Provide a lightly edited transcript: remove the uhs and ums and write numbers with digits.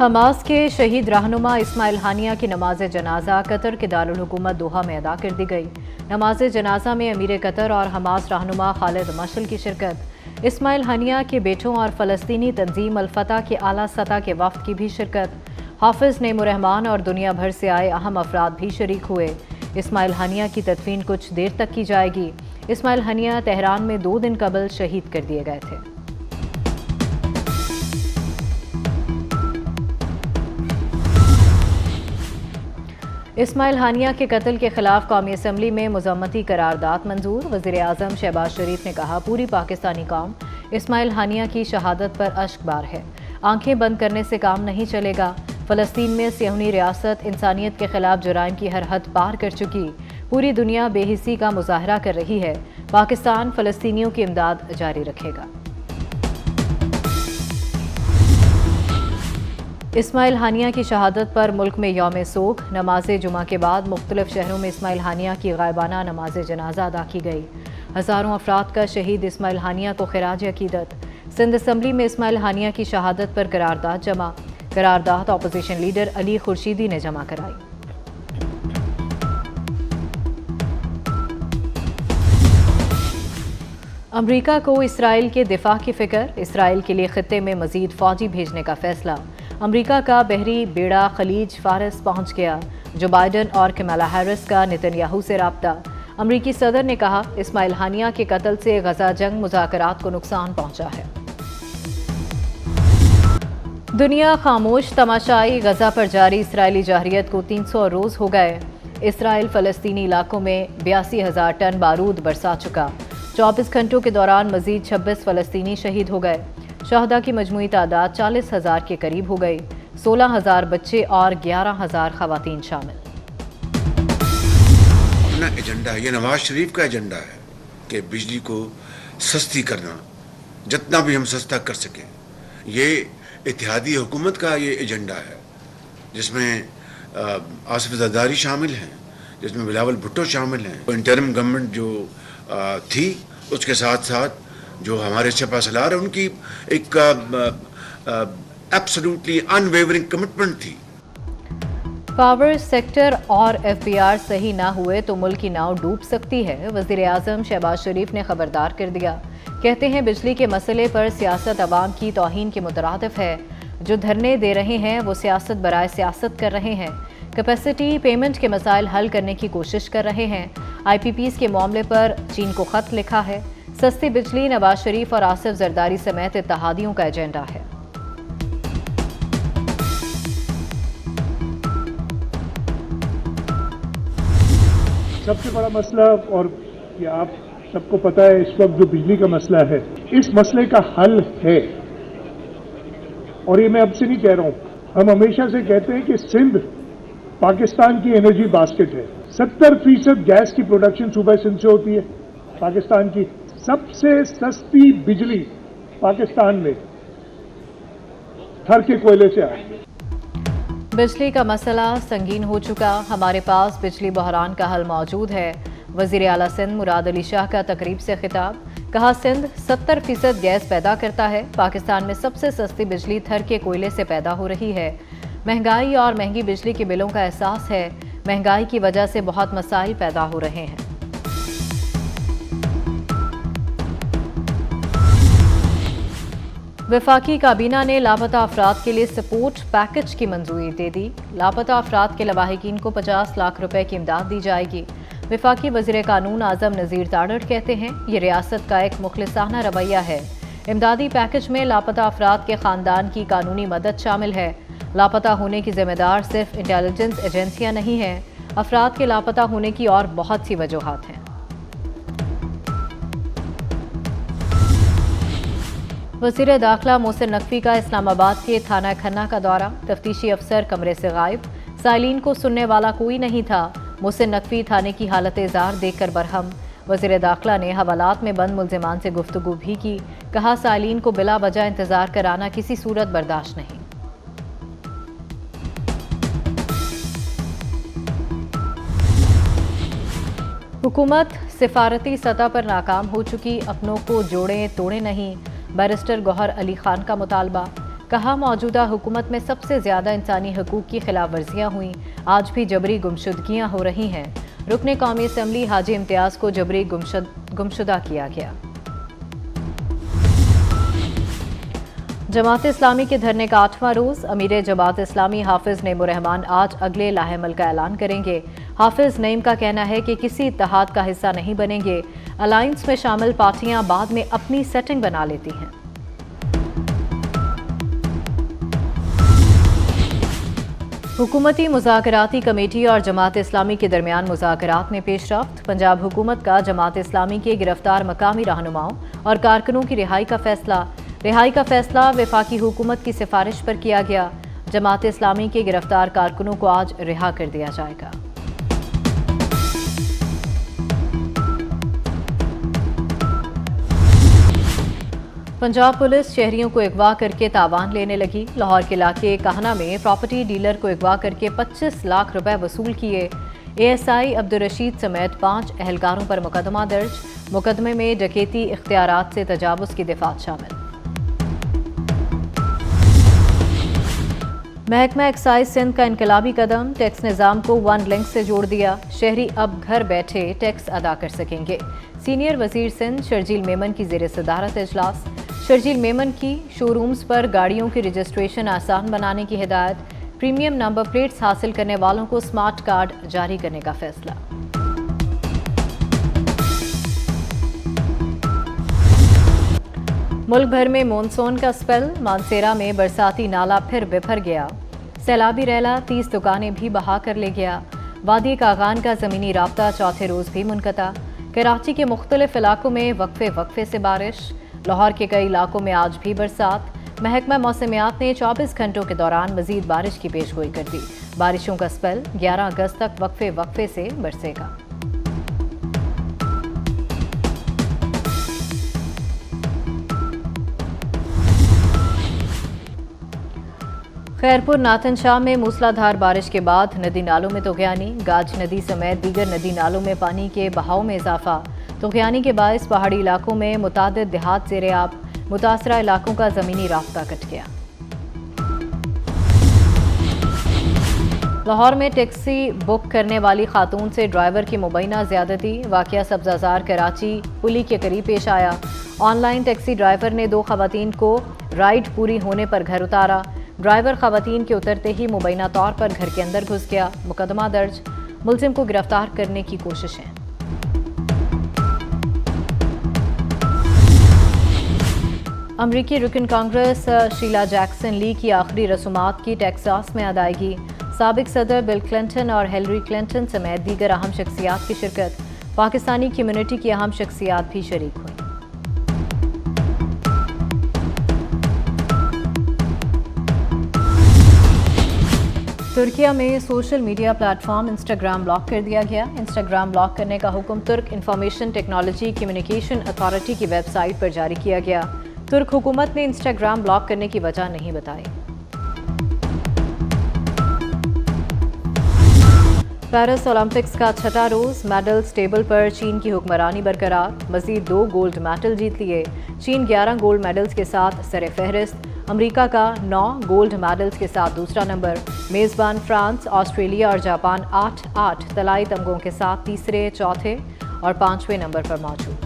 Hamas کے شہید رہنما اسماعیل ہانیہ کی نماز جنازہ قطر کے دارالحکومت دوحہ میں ادا کر دی گئی۔ نماز جنازہ میں امیر قطر اور حماس رہنما خالد مشعل کی شرکت، اسماعیل ہانیہ کے بیٹوں اور فلسطینی تنظیم الفتح کے اعلیٰ سطح کے وفد کی بھی شرکت۔ حافظ نعیم الرحمان اور دنیا بھر سے آئے اہم افراد بھی شریک ہوئے۔ اسماعیل ہانیہ کی تدفین کچھ دیر تک کی جائے گی۔ اسماعیل ہانیہ تہران میں 2 دن قبل شہید کر دیے گئے تھے۔ اسماعیل ہانیہ کے قتل کے خلاف قومی اسمبلی میں مذمتی قرارداد منظور۔ وزیر اعظم شہباز شریف نے کہا، پوری پاکستانی قوم اسماعیل ہانیہ کی شہادت پر اشک بار ہے، آنکھیں بند کرنے سے کام نہیں چلے گا۔ فلسطین میں صہیونی ریاست انسانیت کے خلاف جرائم کی ہر حد پار کر چکی، پوری دنیا بے حسی کا مظاہرہ کر رہی ہے، پاکستان فلسطینیوں کی امداد جاری رکھے گا۔ اسماعیل ہانیہ کی شہادت پر ملک میں یوم سوگ۔ نماز جمعہ کے بعد مختلف شہروں میں اسماعیل ہانیہ کی غائبانہ نماز جنازہ ادا کی گئی۔ ہزاروں افراد کا شہید اسماعیل ہانیہ کو خراج عقیدت۔ سندھ اسمبلی میں اسماعیل ہانیہ کی شہادت پر قرارداد جمع۔ قرارداد اپوزیشن لیڈر علی خورشیدی نے جمع کرائی۔ امریکہ کو اسرائیل کے دفاع کی فکر، اسرائیل کے لیے خطے میں مزید فوجی بھیجنے کا فیصلہ۔ امریکہ کا بحری بیڑا خلیج فارس پہنچ گیا۔ جو بائیڈن اور کمالا ہیرس کا نتن یاہو سے رابطہ۔ امریکی صدر نے کہا، اسماعیل ہانیہ کے قتل سے غزہ جنگ مذاکرات کو نقصان پہنچا ہے۔ دنیا خاموش، تماشائی غزہ پر جاری اسرائیلی جارحیت کو 300 روز ہو گئے۔ اسرائیل فلسطینی علاقوں میں 82,000 ٹن بارود برسا چکا۔ 24 گھنٹوں کے دوران مزید 26 فلسطینی شہید ہو گئے۔ شہداء کی مجموعی تعداد 40,000 کے قریب ہو گئی۔ 16,000 بچے اور 11,000 خواتین شامل۔ اپنا ایجنڈا، یہ نواز شریف کا ایجنڈا ہے کہ بجلی کو سستی کرنا، جتنا بھی ہم سستا کر سکیں۔ یہ اتحادی حکومت کا یہ ایجنڈا ہے، جس میں آصف زرداری شامل ہیں، جس میں بلاول بھٹو شامل ہیں۔ انٹرم گورنمنٹ جو تھی، اس کے ساتھ ساتھ جو ہمارے سپہ سالار ہیں، ان کی ایک ایبسولوٹلی ان ویورنگ کمٹمنٹ تھی۔ پاور سیکٹر اور FBR صحیح نہ ہوئے تو ملک کی ناؤ ڈوب سکتی ہے، وزیر اعظم شہباز شریف نے خبردار کر دیا۔ کہتے ہیں، بجلی کے مسئلے پر سیاست عوام کی توہین کے مترادف ہے۔ جو دھرنے دے رہے ہیں وہ سیاست برائے سیاست کر رہے ہیں، کیپیسٹی پیمنٹ کے مسائل حل کرنے کی کوشش کر رہے ہیں۔ IPPs کے معاملے پر چین کو خط لکھا ہے۔ سستی بجلی نواز شریف اور آصف زرداری سمیت اتحادیوں کا ایجنڈا ہے۔ سب سے بڑا مسئلہ، اور یہ آپ سب کو پتہ ہے، اس وقت جو بجلی کا مسئلہ ہے، اس مسئلے کا حل ہے، اور یہ میں اب سے نہیں کہہ رہا ہوں، ہم ہمیشہ سے کہتے ہیں کہ سندھ پاکستان کی انرجی باسکٹ ہے۔ 70% گیس کی پروڈکشن صوبہ سندھ سے ہوتی ہے۔ پاکستان کی سب سے سستی بجلی پاکستان میں تھر کے کوئلے سے آئی۔ بجلی کا مسئلہ سنگین ہو چکا، ہمارے پاس بجلی بحران کا حل موجود ہے۔ وزیر اعلیٰ سندھ مراد علی شاہ کا تقریب سے خطاب، کہا، سندھ 70% گیس پیدا کرتا ہے، پاکستان میں سب سے سستی بجلی تھر کے کوئلے سے پیدا ہو رہی ہے۔ مہنگائی اور مہنگی بجلی کے بلوں کا احساس ہے، مہنگائی کی وجہ سے بہت مسائل پیدا ہو رہے ہیں۔ وفاقی کابینہ نے لاپتہ افراد کے لیے سپورٹ پیکج کی منظوری دے دی۔ لاپتہ افراد کے لواحقین کو 50 لاکھ روپے کی امداد دی جائے گی۔ وفاقی وزیر قانون اعظم نذیر تاڑڑ کہتے ہیں، یہ ریاست کا ایک مخلصانہ رویہ ہے۔ امدادی پیکج میں لاپتہ افراد کے خاندان کی قانونی مدد شامل ہے۔ لاپتہ ہونے کی ذمہ دار صرف انٹیلیجنس ایجنسیاں نہیں ہیں، افراد کے لاپتہ ہونے کی اور بہت سی وجوہات ہیں۔ وزیر داخلہ محسن نقوی کا اسلام آباد کے تھانہ کھنہ کا دورہ، تفتیشی افسر کمرے سے غائب، سائلین کو سننے والا کوئی نہیں تھا۔ محسن نقوی تھانے کی حالت زار دیکھ کر برہم۔ وزیر داخلہ نے حوالات میں بند ملزمان سے گفتگو بھی کی، کہا، سائلین کو بلا وجہ انتظار کرانا کسی صورت برداشت نہیں۔ حکومت سفارتی سطح پر ناکام ہو چکی، اپنوں کو جوڑیں توڑیں نہیں، بیرسٹر گوہر علی خان کا مطالبہ۔ کہا موجودہ حکومت میں سب سے زیادہ انسانی حقوق کی خلاف ورزیاں ہوئیں، آج بھی جبری گمشدگیاں ہو رہی ہیں۔ رکن قومی اسمبلی حاجی امتیاز کو جبری گمشدہ کیا گیا۔ جماعت اسلامی کے دھرنے کا 8واں روز، امیر جماعت اسلامی حافظ نعیم الرحمان آج اگلے لاہ عمل کا اعلان کریں گے۔ حافظ نعیم کا کہنا ہے کہ کسی اتحاد کا حصہ نہیں بنیں گے، الائنس میں شامل پارٹیاں بعد میں اپنی سیٹنگ بنا لیتی ہیں۔ حکومتی مذاکراتی کمیٹی اور جماعت اسلامی کے درمیان مذاکرات میں پیش رفت۔ پنجاب حکومت کا جماعت اسلامی کے گرفتار مقامی رہنماؤں اور کارکنوں کی رہائی کا فیصلہ وفاقی حکومت کی سفارش پر کیا گیا۔ جماعت اسلامی کے گرفتار کارکنوں کو آج رہا کر دیا جائے گا۔ پنجاب پولیس شہریوں کو اغوا کر کے تاوان لینے لگی۔ لاہور کے علاقے کہنا میں پراپرٹی ڈیلر کو اغوا کر کے 25 لاکھ روپے وصول کیے۔ اے ایس آئی عبدالرشید سمیت 5 اہلکاروں پر مقدمہ درج۔ مقدمے میں ڈکیتی، اختیارات سے تجاوز کی دفعات شامل۔ محکمہ ایکسائز سندھ کا انقلابی قدم، ٹیکس نظام کو ون لنک سے جوڑ دیا۔ شہری اب گھر بیٹھے ٹیکس ادا کر سکیں گے۔ سینئر وزیر سندھ شرجیل میمن کی زیر صدارت اجلاس۔ شرجیل میمن کی شو رومز پر گاڑیوں کی رجسٹریشن آسان بنانے کی ہدایت۔ پریمیم نمبر پلیٹس حاصل کرنے والوں کو سمارٹ کارڈ جاری کرنے کا فیصلہ۔ ملک بھر میں مونسون کا سپیل، مانسیرا میں برساتی نالا پھر بپھر گیا۔ سیلابی ریلا 30 دکانیں بھی بہا کر لے گیا۔ وادی کاغان کا زمینی رابطہ چوتھے روز بھی منقطع۔ کراچی کے مختلف علاقوں میں وقفے سے بارش۔ لاہور کے کئی علاقوں میں آج بھی برسات۔ محکمہ موسمیات نے 24 گھنٹوں کے دوران مزید بارش کی پیشگوئی کر دی۔ بارشوں کا سپیل 11 اگست تک وقفے سے برسے گا۔ خیرپور ناتن شاہ میں موسلادھار بارش کے بعد ندی نالوں میں طغیانی۔ گاج ندی سمیت دیگر ندی نالوں میں پانی کے بہاؤ میں اضافہ۔ طغیانی کے باعث پہاڑی علاقوں میں متعدد دیہات زیر آب۔ متاثرہ علاقوں کا زمینی رابطہ کٹ گیا۔ لاہور میں ٹیکسی بک کرنے والی خاتون سے ڈرائیور کی مبینہ زیادتی۔ واقعہ سبزہ کراچی پلی کے قریب پیش آیا۔ آن لائن ٹیکسی ڈرائیور نے 2 خواتین کو رائیڈ پوری ہونے پر گھر اتارا۔ ڈرائیور خواتین کے اترتے ہی مبینہ طور پر گھر کے اندر گھس گیا۔ مقدمہ درج، ملزم کو گرفتار کرنے کی کوششیں۔ امریکی رکن کانگریس شیلا جیکسن لی کی آخری رسومات کی ٹیکساس میں ادائیگی۔ سابق صدر بل کلنٹن اور ہیلری کلنٹن سمیت دیگر اہم شخصیات کی شرکت۔ پاکستانی کمیونٹی کی اہم شخصیات بھی شریک ہوئیں۔ ترکیہ میں social media plate form Instagram block کر دیا گیا۔ انسٹاگرام بلاک کرنے کا حکم ترک انفارمیشن ٹیکنالوجی کمیونیکیشن اتھارٹی کی ویب سائٹ پر جاری کیا گیا۔ ترک حکومت نے انسٹاگرام بلاک کرنے کی وجہ نہیں بتائی۔ پیرس اولمپکس کا 6واں روز، میڈلز ٹیبل پر چین کی حکمرانی برقرار۔ مزید 2 گولڈ میڈل جیت لیے۔ چین 11 گولڈ میڈلز کے ساتھ سر فہرست۔ امریکہ کا 9 گولڈ میڈلز کے ساتھ دوسرا نمبر۔ میزبان فرانس، آسٹریلیا اور جاپان 8 طلائی تمغوں کے ساتھ تیسرے، چوتھے اور 5ویں نمبر پر موجود۔